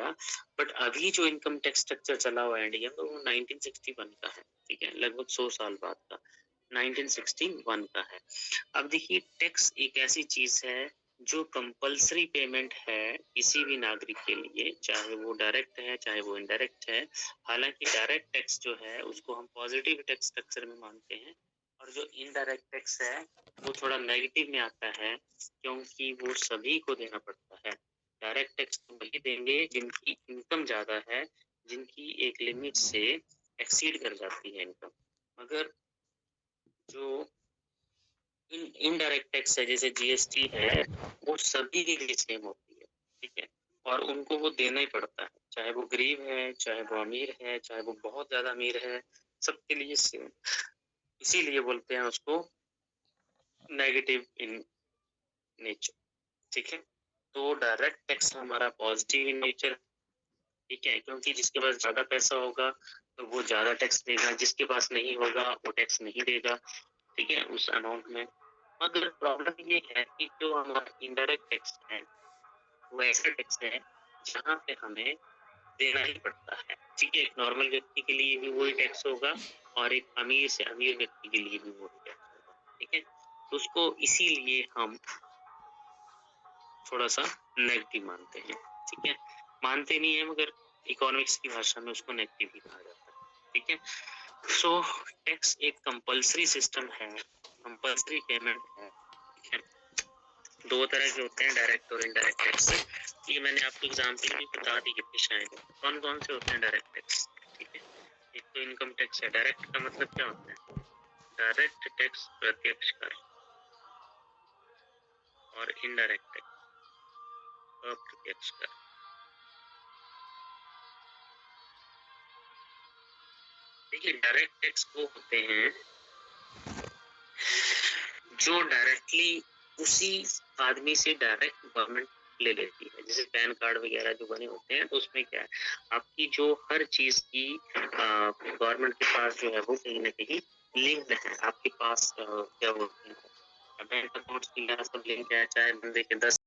था, बट अभी जो इनकम टैक्स स्ट्रक्चर चला हुआ है इंडिया में वो 1961 का है, ठीक है, लगभग 100 साल बाद का 1961 का है। अब देखिए टैक्स एक ऐसी चीज है जो कंपल्सरी पेमेंट है किसी भी नागरिक के लिए, चाहे वो डायरेक्ट है चाहे वो इनडायरेक्ट है। हालांकि डायरेक्ट टैक्स जो है उसको हम पॉजिटिव टैक्स स्ट्रक्चर में मानते हैं, और जो इनडायरेक्ट टैक्स है वो थोड़ा नेगेटिव में आता है, क्योंकि वो सभी को देना पड़ता है। डायरेक्ट टैक्स वही देंगे जिनकी इनकम ज्यादा है, जिनकी एक लिमिट से एक्सीड कर जाती है इनकम। मगर जो इनडायरेक्ट टैक्स है जैसे जीएसटी है, वो सभी के लिए सेम होती है, ठीक है, और उनको वो देना ही पड़ता है, चाहे वो गरीब है चाहे वो अमीर है चाहे वो बहुत ज्यादा अमीर है, सबके लिए सेम। इसीलिए बोलते हैं उसको नेगेटिव इन नेचर, ठीक है। तो डायरेक्ट टैक्स हमारा पॉजिटिव इन नेचर, ठीक है, क्योंकि जिसके पास ज्यादा पैसा होगा तो वो ज्यादा टैक्स देगा, जिसके पास नहीं होगा वो टैक्स नहीं देगा, ठीक है, उस अमाउंट में। मगर प्रॉब्लम ये है कि जो हमारा इनडायरेक्ट टैक्स है वो ऐसा टैक्स है जहाँ पे हमें देना ही पड़ता है, ठीक है। एक नॉर्मल व्यक्ति के लिए भी वही टैक्स होगा और एक अमीर से अमीर व्यक्ति के लिए भी वही टैक्स होगा, ठीक है। तो उसको इसीलिए हम थोड़ा सा नेगेटिव मानते हैं, ठीक है। मानते नहीं है मगर इकोनॉमिक्स की भाषा में उसको नेगेटिव ही कहा जाता है, ठीक है। सो टैक्स एक कंपल्सरी सिस्टम है, कंपल्सरी पेमेंट है, ठीक है। दो तरह के होते हैं, डायरेक्ट और इनडायरेक्ट टैक्स। ये मैंने आपको एग्जाम्पल भी बता दी है शायद, कौन कौन से होते हैं डायरेक्ट टैक्स, ठीक है। एक तो इनकम टैक्स है। डायरेक्ट का मतलब क्या होता है? डायरेक्ट टैक्स प्रत्यक्ष कर, और इनडायरेक्ट टैक्स अप्रत्यक्ष कर। देखिए डायरेक्ट टैक्स वो होते हैं जो डायरेक्टली उसी आदमी से डायरेक्ट गवर्नमेंट ले लेती है, जैसे पैन कार्ड वगैरह जो बने होते हैं, तो उसमें क्या है, आपकी जो हर चीज की गवर्नमेंट के पास जो है वो कहीं ना कहीं लिंक्ड है। आपके पास क्या बोलते हैं, बैंक अकाउंट्स वगैरह सब लिंक है, चाहे बंदे के 10